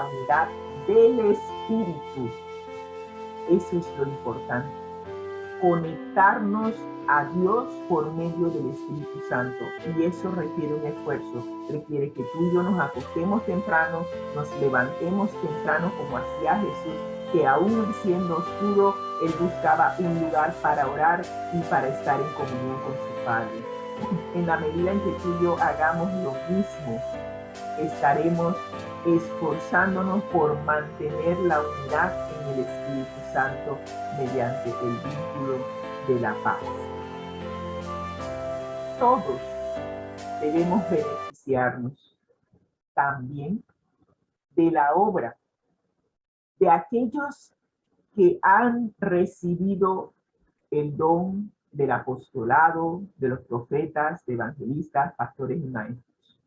la unidad del Espíritu. Eso es lo importante. Conectarnos a Dios por medio del Espíritu Santo. Y eso requiere un esfuerzo. Requiere que tú y yo nos acostemos temprano, nos levantemos temprano como hacía Jesús, que aún siendo oscuro, Él buscaba un lugar para orar y para estar en comunión con su Padre. En la medida en que tú y yo hagamos lo mismo, estaremos esforzándonos por mantener la unidad en el Espíritu Santo mediante el vínculo de la paz. Todos debemos beneficiarnos también de la obra de aquellos que han recibido el don del apostolado, de los profetas, de evangelistas, pastores y maestros.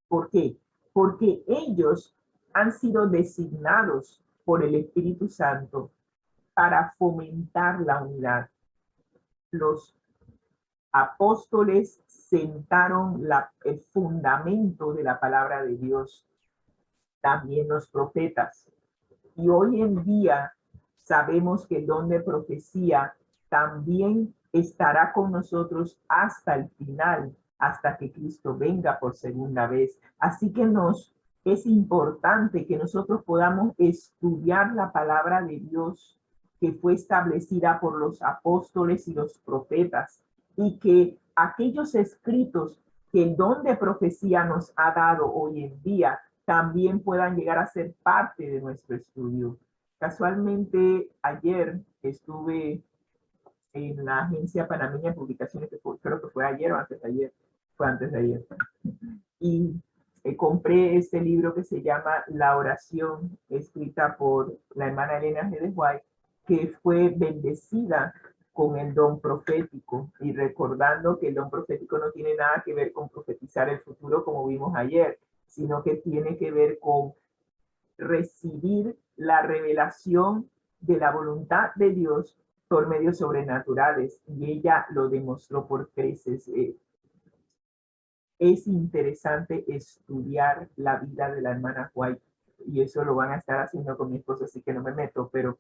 ¿Por qué? Porque ellos han sido designados por el Espíritu Santo para fomentar la unidad. Los apóstoles sentaron el fundamento de la palabra de Dios, también los profetas. Y hoy en día sabemos que el don de profecía también estará con nosotros hasta el final, hasta que Cristo venga por segunda vez. Así que es importante que nosotros podamos estudiar la palabra de Dios que fue establecida por los apóstoles y los profetas, y que aquellos escritos que el don de profecía nos ha dado hoy en día también puedan llegar a ser parte de nuestro estudio. Casualmente, ayer estuve en la Agencia Panameña de Publicaciones, creo que fue ayer o antes de ayer, fue antes de ayer, y compré este libro que se llama La Oración, escrita por la hermana Elena G. de White, que fue bendecida con el don profético, y recordando que el don profético no tiene nada que ver con profetizar el futuro como vimos ayer, sino que tiene que ver con recibir la revelación de la voluntad de Dios por medios sobrenaturales, y ella lo demostró por creces. Es interesante estudiar la vida de la hermana White, y eso lo van a estar haciendo con mi esposo, así que no me meto, pero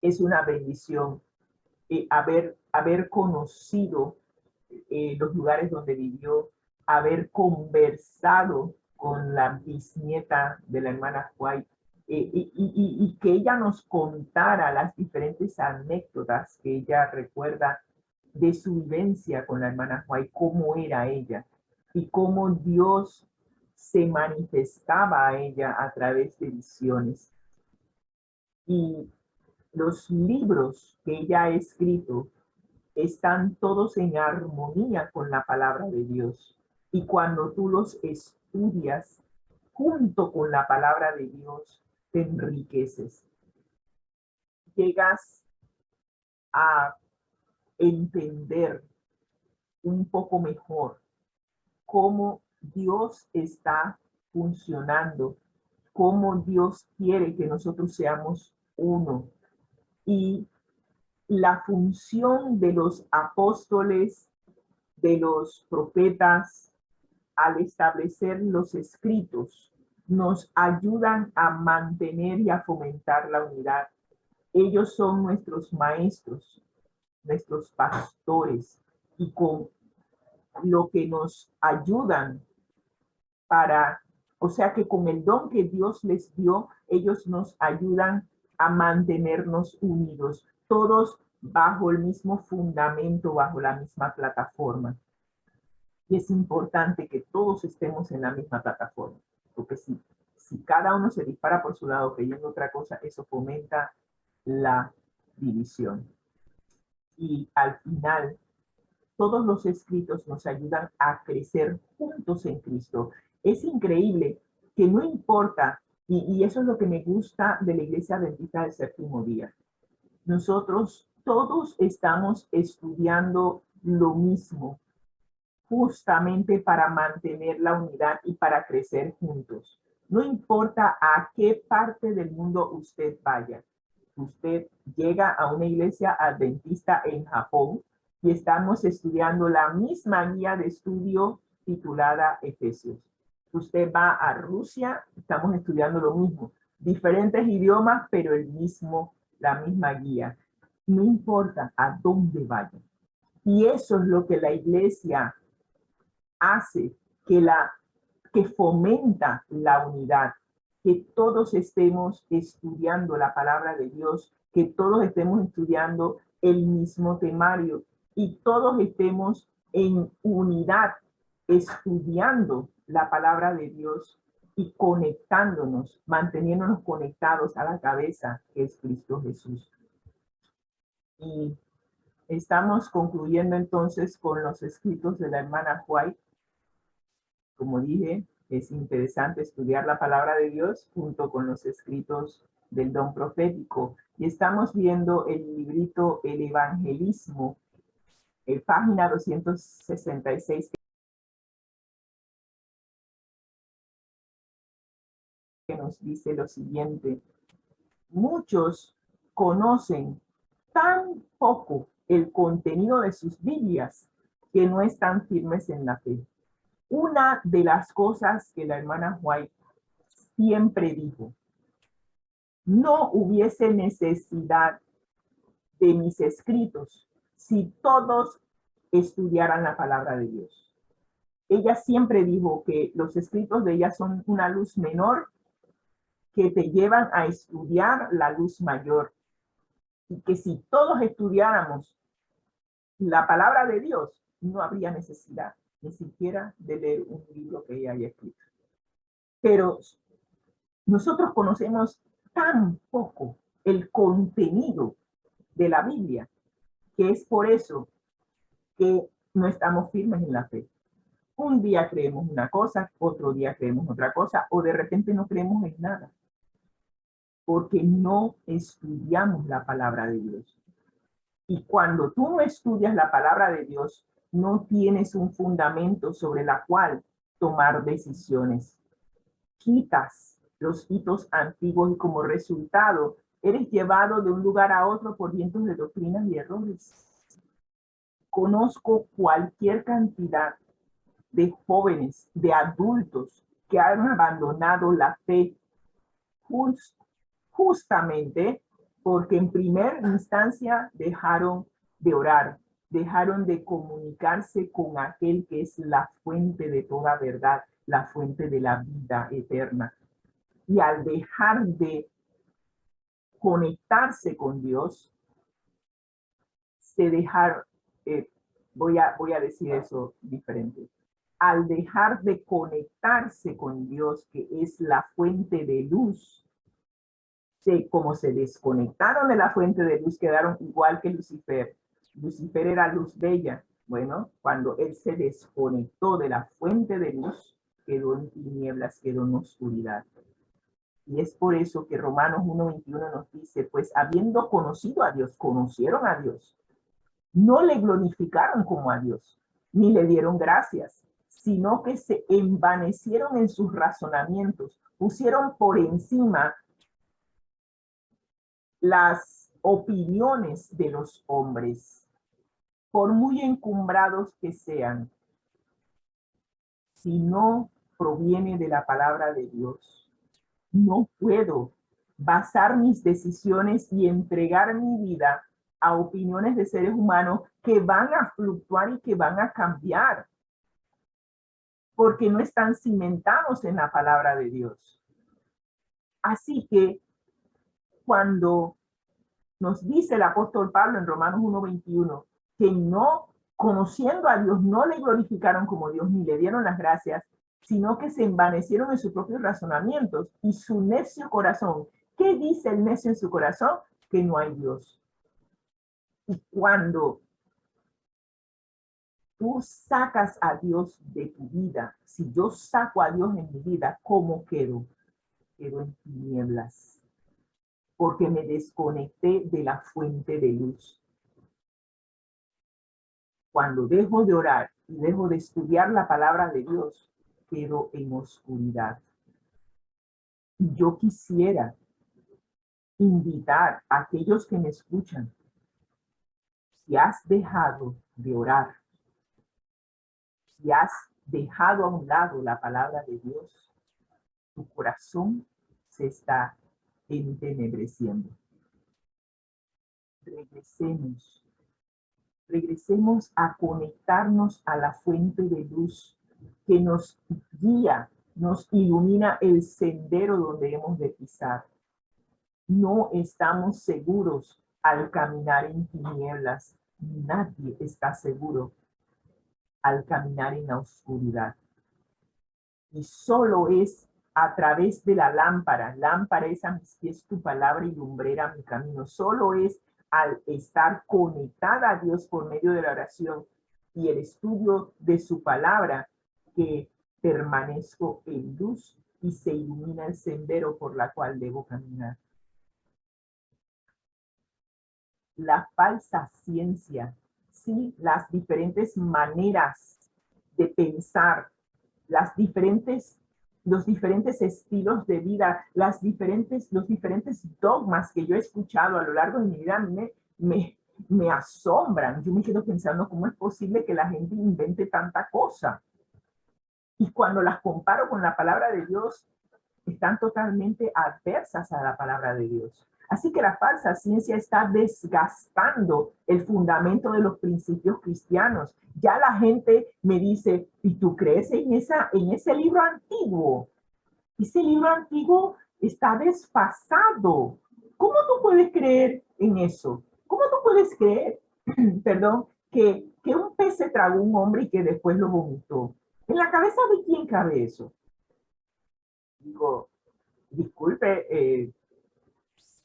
es una bendición haber conocido los lugares donde vivió, haber conversado con la bisnieta de la hermana White, y que ella nos contara las diferentes anécdotas que ella recuerda de su vivencia con la hermana White, cómo era ella y cómo Dios se manifestaba a ella a través de visiones. Y los libros que ella ha escrito están todos en armonía con la palabra de Dios. Y cuando tú los estudias junto con la palabra de Dios, te enriqueces. Llegas a entender un poco mejor cómo Dios está funcionando, cómo Dios quiere que nosotros seamos uno. Y la función de los apóstoles, de los profetas, al establecer los escritos, nos ayudan a mantener y a fomentar la unidad. Ellos son nuestros maestros, nuestros pastores, y con lo que nos ayudan o sea que con el don que Dios les dio, ellos nos ayudan a mantenernos unidos, todos bajo el mismo fundamento, bajo la misma plataforma. Y es importante que todos estemos en la misma plataforma, porque si cada uno se dispara por su lado creyendo otra cosa, eso fomenta la división. Y al final, todos los escritos nos ayudan a crecer juntos en Cristo. Es increíble que no importa, y eso es lo que me gusta de la Iglesia Adventista del Séptimo Día. Nosotros todos estamos estudiando lo mismo, justamente para mantener la unidad y para crecer juntos. No importa a qué parte del mundo usted vaya. Usted llega a una iglesia adventista en Japón y estamos estudiando la misma guía de estudio titulada Efesios. Usted va a Rusia, estamos estudiando lo mismo. Diferentes idiomas, pero la misma guía. No importa a dónde vayan. Y eso es lo que la iglesia hace, que fomenta la unidad, que todos estemos estudiando la palabra de Dios, que todos estemos estudiando el mismo temario y todos estemos en unidad estudiando la palabra de Dios y conectándonos, manteniéndonos conectados a la cabeza que es Cristo Jesús. Y estamos concluyendo entonces con los escritos de la hermana White. Como dije, es interesante estudiar la palabra de Dios junto con los escritos del don profético. Y estamos viendo el librito El Evangelismo, página 266, que nos dice lo siguiente: muchos conocen tan poco el contenido de sus Biblias que no están firmes en la fe. Una de las cosas que la hermana White siempre dijo: no hubiese necesidad de mis escritos si todos estudiaran la palabra de Dios. Ella siempre dijo que los escritos de ella son una luz menor que te llevan a estudiar la luz mayor. Y que si todos estudiáramos la palabra de Dios, no habría necesidad ni siquiera de leer un libro que ella haya escrito. Pero nosotros conocemos tan poco el contenido de la Biblia, que es por eso que no estamos firmes en la fe. Un día creemos una cosa, otro día creemos otra cosa, o de repente no creemos en nada, porque no estudiamos la palabra de Dios. Y cuando tú no estudias la palabra de Dios, no tienes un fundamento sobre la cual tomar decisiones. Quitas los hitos antiguos y como resultado eres llevado de un lugar a otro por vientos de doctrinas y errores. Conozco cualquier cantidad de jóvenes, de adultos que han abandonado la fe justamente porque en primera instancia dejaron de orar, dejaron de comunicarse con aquel que es la fuente de toda verdad, la fuente de la vida eterna. Y al dejar de conectarse con Dios, voy a decir eso diferente. Al dejar de conectarse con Dios, que es la fuente de luz, como se desconectaron de la fuente de luz, quedaron igual que Lucifer. Lucifer era luz bella. Bueno, cuando él se desconectó de la fuente de luz, quedó en tinieblas, quedó en oscuridad. Y es por eso que Romanos 1:21 nos dice, pues habiendo conocido a Dios, conocieron a Dios, no le glorificaron como a Dios, ni le dieron gracias, sino que se envanecieron en sus razonamientos, pusieron por encima las opiniones de los hombres, por muy encumbrados que sean, si no proviene de la palabra de Dios. No puedo basar mis decisiones y entregar mi vida a opiniones de seres humanos que van a fluctuar y que van a cambiar, porque no están cimentados en la palabra de Dios. Así que cuando nos dice el apóstol Pablo en Romanos 1:21 que no, conociendo a Dios, no le glorificaron como Dios ni le dieron las gracias, sino que se envanecieron en sus propios razonamientos y su necio corazón. ¿Qué dice el necio en su corazón? Que no hay Dios. Y cuando tú sacas a Dios de tu vida, si yo saco a Dios en mi vida, ¿cómo quedo? Quedo en tinieblas, porque me desconecté de la fuente de luz. Cuando dejo de orar y dejo de estudiar la palabra de Dios, quedo en oscuridad. Y yo quisiera invitar a aquellos que me escuchan, si has dejado de orar, si has dejado a un lado la palabra de Dios, tu corazón se está entenebreciendo. Regresemos a conectarnos a la fuente de luz que nos guía, nos ilumina el sendero donde hemos de pisar. No estamos seguros al caminar en tinieblas. Nadie está seguro al caminar en la oscuridad. Y solo es a través de la lámpara es a mis pies tu palabra y lumbrera mi camino. Solo es al estar conectada a Dios por medio de la oración y el estudio de su palabra que permanezco en luz y se ilumina el sendero por la cual debo caminar. La falsa ciencia, ¿sí? Las diferentes maneras de pensar, los diferentes estilos de vida, los diferentes dogmas que yo he escuchado a lo largo de mi vida me asombran. Yo me quedo pensando cómo es posible que la gente invente tanta cosa. Y cuando las comparo con la palabra de Dios, están totalmente adversas a la palabra de Dios. Así que la falsa ciencia está desgastando el fundamento de los principios cristianos. Ya la gente me dice, ¿y tú crees en ese libro antiguo? Ese libro antiguo está desfasado. ¿Cómo tú puedes creer en eso? ¿Cómo tú puedes creer, perdón, que un pez se tragó un hombre y que después lo vomitó? ¿En la cabeza de quién cabe eso? Digo, disculpe,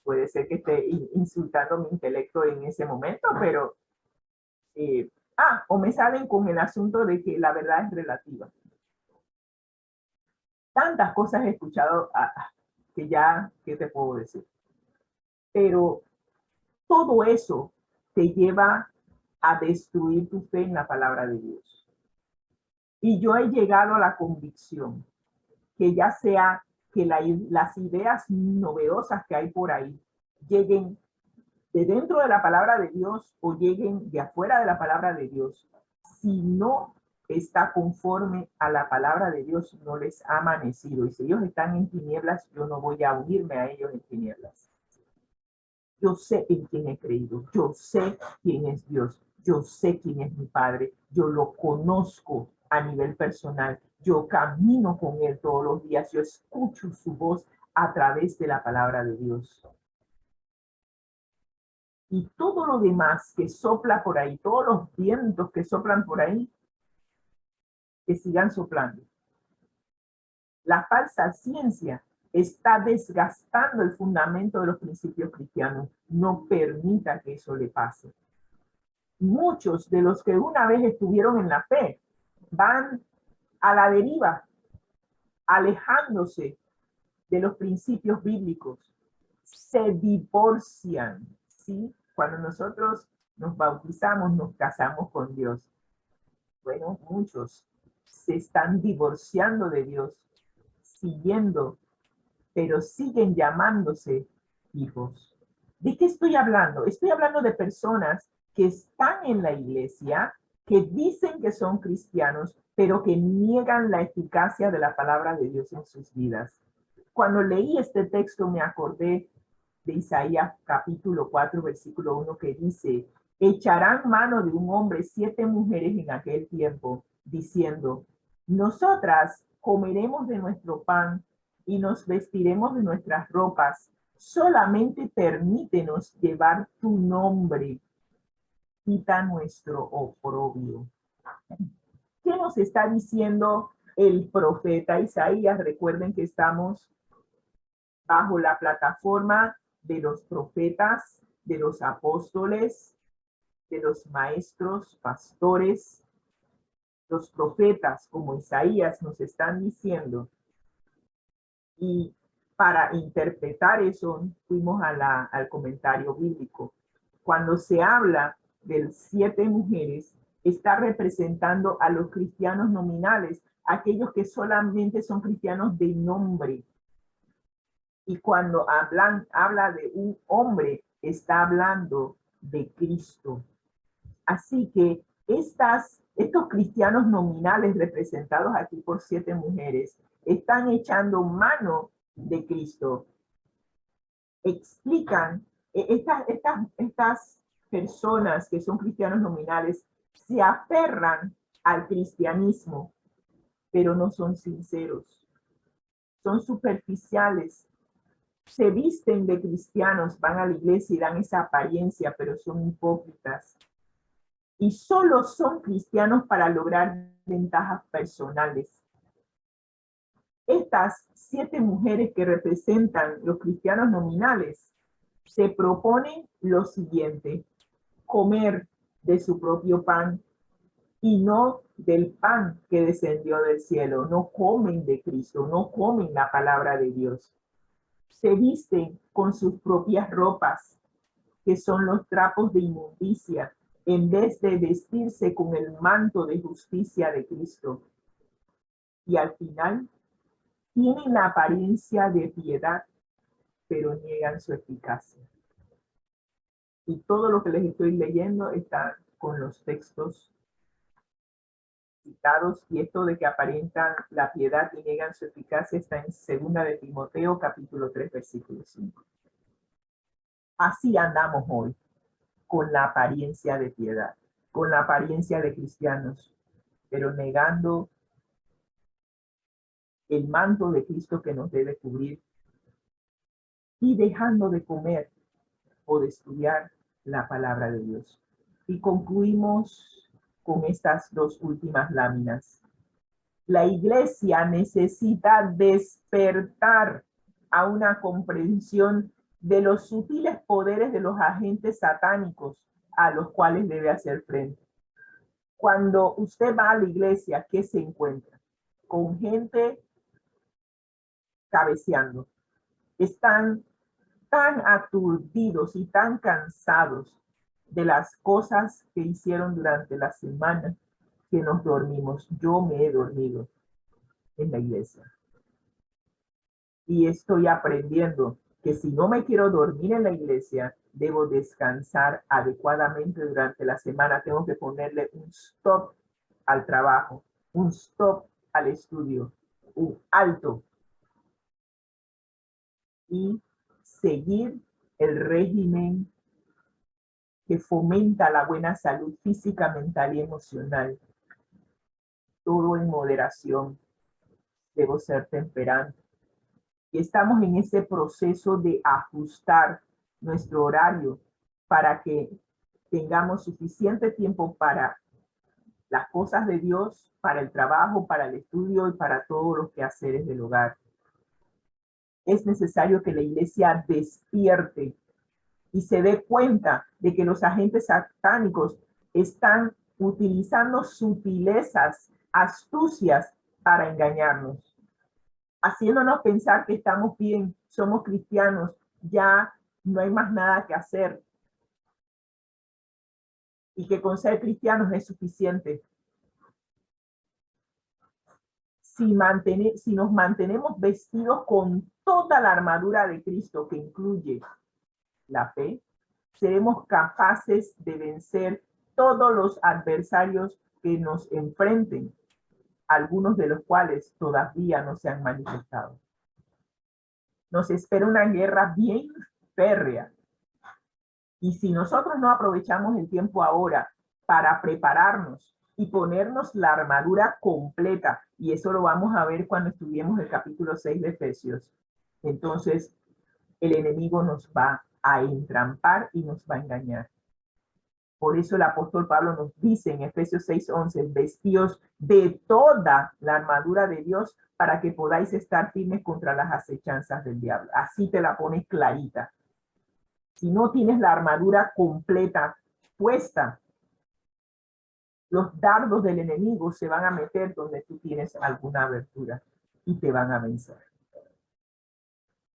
puede ser que esté insultando mi intelecto en ese momento, pero, o me salen con el asunto de que la verdad es relativa. Tantas cosas he escuchado que ya, ¿qué te puedo decir? Pero todo eso te lleva a destruir tu fe en la palabra de Dios. Y yo he llegado a la convicción que ya sea que las ideas novedosas que hay por ahí lleguen de dentro de la palabra de Dios o lleguen de afuera de la palabra de Dios, si no está conforme a la palabra de Dios, no les ha amanecido. Y si ellos están en tinieblas, yo no voy a unirme a ellos en tinieblas. Yo sé en quién he creído, yo sé quién es Dios, yo sé quién es mi Padre, yo lo conozco a nivel personal, yo camino con Él todos los días, yo escucho su voz a través de la palabra de Dios. Y todo lo demás que sopla por ahí, todos los vientos que soplan por ahí, que sigan soplando. La falsa ciencia está desgastando el fundamento de los principios cristianos. No permita que eso le pase. Muchos de los que una vez estuvieron en la fe van a la deriva, alejándose de los principios bíblicos. Se divorcian, ¿sí? Cuando nosotros nos bautizamos, nos casamos con Dios. Bueno, muchos se están divorciando de Dios, siguiendo, pero siguen llamándose hijos. ¿De qué estoy hablando? Estoy hablando de personas que están en la iglesia, que dicen que son cristianos, pero que niegan la eficacia de la palabra de Dios en sus vidas. Cuando leí este texto me acordé de Isaías capítulo 4, versículo 1, que dice, echarán mano de un hombre 7 mujeres en aquel tiempo, diciendo, nosotras comeremos de nuestro pan y nos vestiremos de nuestras ropas. Solamente permítenos llevar tu nombre. Quita nuestro oprobio. ¿Qué nos está diciendo el profeta Isaías? Recuerden que estamos bajo la plataforma de los profetas, de los apóstoles, de los maestros, pastores. Los profetas como Isaías nos están diciendo, y para interpretar eso fuimos al comentario bíblico. Cuando se habla de 7 mujeres, está representando a los cristianos nominales, aquellos que solamente son cristianos de nombre. Y cuando habla de un hombre, está hablando de Cristo. Así que estos cristianos nominales representados aquí por 7 mujeres están echando mano de Cristo. Explican, estas personas que son cristianos nominales se aferran al cristianismo, pero no son sinceros, son superficiales, se visten de cristianos, van a la iglesia y dan esa apariencia, pero son hipócritas. Y solo son cristianos para lograr ventajas personales. Estas 7 mujeres que representan los cristianos nominales se proponen lo siguiente: comer de su propio pan y no del pan que descendió del cielo. No comen de Cristo, no comen la palabra de Dios. Se visten con sus propias ropas, que son los trapos de inmundicia, en vez de vestirse con el manto de justicia de Cristo. Y al final, tienen la apariencia de piedad, pero niegan su eficacia. Y todo lo que les estoy leyendo está con los textos citados, y esto de que aparentan la piedad y niegan su eficacia está en 2 de Timoteo, capítulo 3, versículo 5. Así andamos hoy, con la apariencia de piedad, con la apariencia de cristianos, pero negando el manto de Cristo que nos debe cubrir y dejando de comer o de estudiar la palabra de Dios. Y concluimos con estas 2 últimas láminas. La iglesia necesita despertar a una comprensión de los sutiles poderes de los agentes satánicos a los cuales debe hacer frente. Cuando usted va a la iglesia, ¿qué se encuentra? Con gente cabeceando. Están tan aturdidos y tan cansados de las cosas que hicieron durante la semana que nos dormimos. Yo me he dormido en la iglesia. Y estoy aprendiendo que si no me quiero dormir en la iglesia, debo descansar adecuadamente durante la semana. Tengo que ponerle un stop al trabajo, un stop al estudio, un alto. Y seguir el régimen que fomenta la buena salud física, mental y emocional. Todo en moderación. Debo ser temperante. Y estamos en ese proceso de ajustar nuestro horario para que tengamos suficiente tiempo para las cosas de Dios, para el trabajo, para el estudio y para todos los quehaceres del hogar. Es necesario que la iglesia despierte y se dé cuenta de que los agentes satánicos están utilizando sutilezas, astucias para engañarnos, haciéndonos pensar que estamos bien, somos cristianos, ya no hay más nada que hacer y que con ser cristianos es suficiente. Si nos mantenemos vestidos con toda la armadura de Cristo, que incluye la fe, seremos capaces de vencer todos los adversarios que nos enfrenten, algunos de los cuales todavía no se han manifestado. Nos espera una guerra bien férrea. Y si nosotros no aprovechamos el tiempo ahora para prepararnos y ponernos la armadura completa, y eso lo vamos a ver cuando estudiemos el capítulo 6 de Efesios, entonces el enemigo nos va a entrampar y nos va a engañar. Por eso el apóstol Pablo nos dice en Efesios 6:11, vestíos de toda la armadura de Dios para que podáis estar firmes contra las acechanzas del diablo. Así te la pones clarita. Si no tienes la armadura completa puesta, los dardos del enemigo se van a meter donde tú tienes alguna abertura y te van a vencer.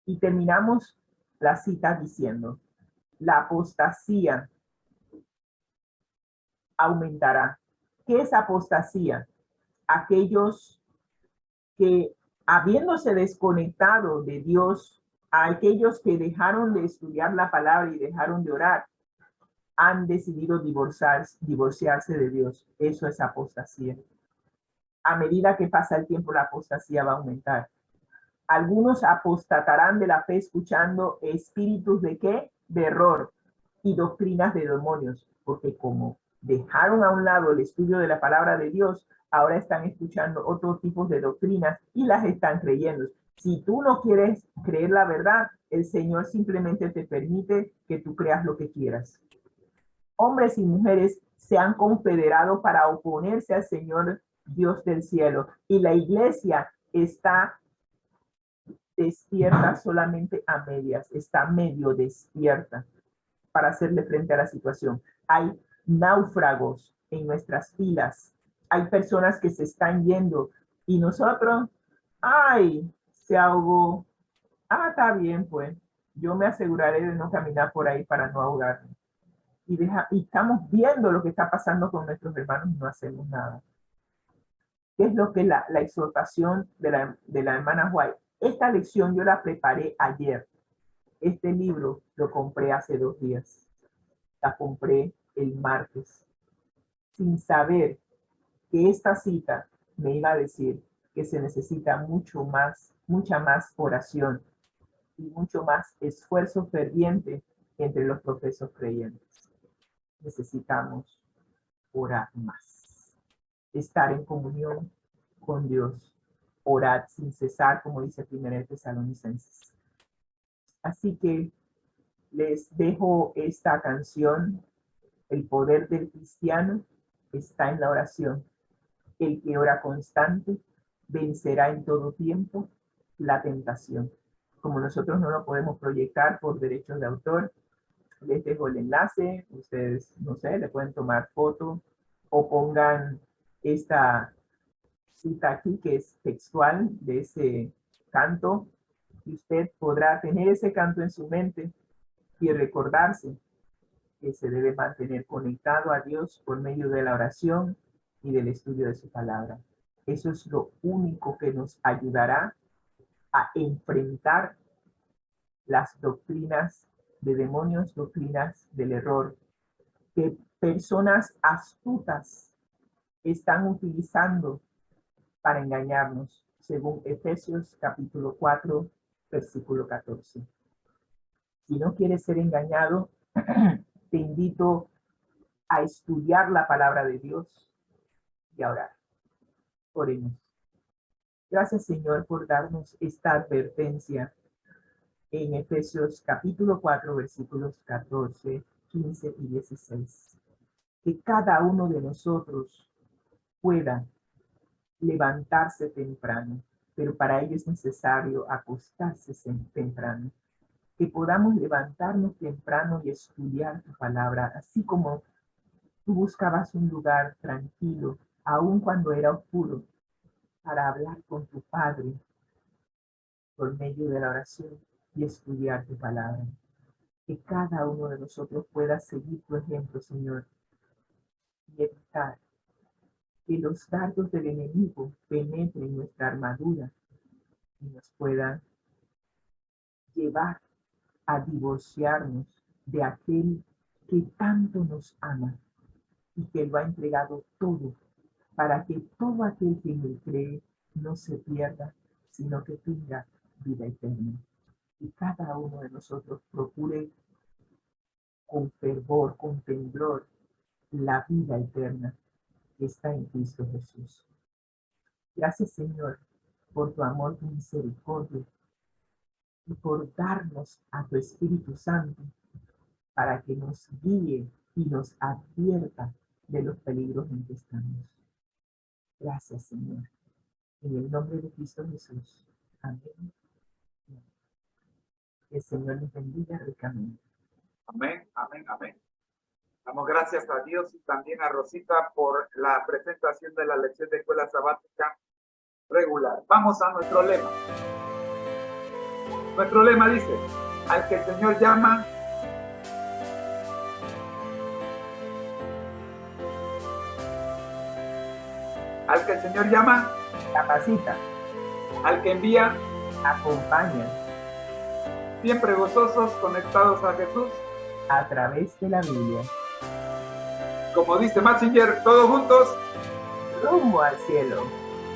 Y terminamos la cita diciendo, la apostasía aumentará. ¿Qué es apostasía? Aquellos que, habiéndose desconectado de Dios, a aquellos que dejaron de estudiar la palabra y dejaron de orar, han decidido divorciarse de Dios. Eso es apostasía. A medida que pasa el tiempo, la apostasía va a aumentar. Algunos apostatarán de la fe escuchando espíritus de ¿qué? De error y doctrinas de demonios, porque como dejaron a un lado el estudio de la palabra de Dios, ahora están escuchando otros tipos de doctrinas y las están creyendo. Si tú no quieres creer la verdad, el Señor simplemente te permite que tú creas lo que quieras. Hombres y mujeres se han confederado para oponerse al Señor Dios del cielo, y la iglesia está despierta solamente a medias, está medio despierta para hacerle frente a la situación. Hay náufragos en nuestras filas, hay personas que se están yendo y nosotros, ay, se ahogó, está bien, pues yo me aseguraré de no caminar por ahí para no ahogarme. Y estamos viendo lo que está pasando con nuestros hermanos y no hacemos nada. ¿Qué es lo que la exhortación de la hermana White? Esta lección yo la preparé ayer. Este libro lo compré hace 2 días. La compré el martes, sin saber que esta cita me iba a decir que se necesita mucha más oración y mucho más esfuerzo ferviente entre los profesos creyentes. Necesitamos orar más, estar en comunión con Dios, orar sin cesar, como dice 1 Tesalonicenses. Así que les dejo esta canción. El poder del cristiano está en la oración. El que ora constante vencerá en todo tiempo la tentación. Como nosotros no lo podemos proyectar por derechos de autor, les dejo el enlace. Ustedes, no sé, le pueden tomar foto o pongan esta cita aquí que es textual de ese canto, y usted podrá tener ese canto en su mente y recordarse que se debe mantener conectado a Dios por medio de la oración y del estudio de su palabra. Eso es lo único que nos ayudará a enfrentar las doctrinas de demonios, doctrinas del error, que personas astutas están utilizando para engañarnos, según Efesios capítulo 4, versículo 14. Si no quieres ser engañado, te invito a estudiar la palabra de Dios y a orar. Oremos. Gracias, Señor, por darnos esta advertencia en Efesios capítulo 4, versículos 14, 15 y 16. Que cada uno de nosotros pueda levantarse temprano, pero para ello es necesario acostarse temprano. Que podamos levantarnos temprano y estudiar tu palabra, así como tú buscabas un lugar tranquilo, aun cuando era oscuro, para hablar con tu Padre por medio de la oración y estudiar tu palabra. Que cada uno de nosotros pueda seguir tu ejemplo, Señor, y evitar que los dardos del enemigo penetren nuestra armadura y nos puedan llevar a divorciarnos de aquel que tanto nos ama y que lo ha entregado todo para que todo aquel que en él cree no se pierda, sino que tenga vida eterna. Y cada uno de nosotros procure con fervor, con temblor, la vida eterna que está en Cristo Jesús. Gracias, Señor, por tu amor, tu misericordia y por darnos a tu Espíritu Santo para que nos guíe y nos advierta de los peligros en que estamos. Gracias, Señor. En el nombre de Cristo Jesús. Amén. Que el Señor nos bendiga ricamente. Amén, amén, amén. Damos gracias a Dios y también a Rosita por la presentación de la lección de escuela sabática regular. Vamos a nuestro lema. Nuestro lema dice: al que el Señor llama, al que el Señor llama, capacita, al que envía, acompaña, siempre gozosos, conectados a Jesús a través de la Biblia. como dice Massinger, todos juntos, rumbo al cielo.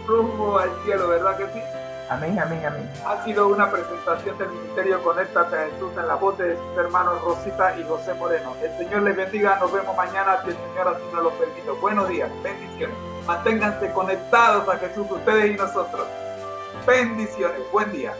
rumbo al cielo, ¿verdad que sí? Amén, amén, amén. Ha sido una presentación del Ministerio Conéctate a Jesús en la voz de sus hermanos Rosita y José Moreno. El Señor les bendiga, nos vemos mañana si el Señor así nos lo permite. Buenos días, bendiciones. Manténganse conectados a Jesús, ustedes y nosotros. Bendiciones, buen día.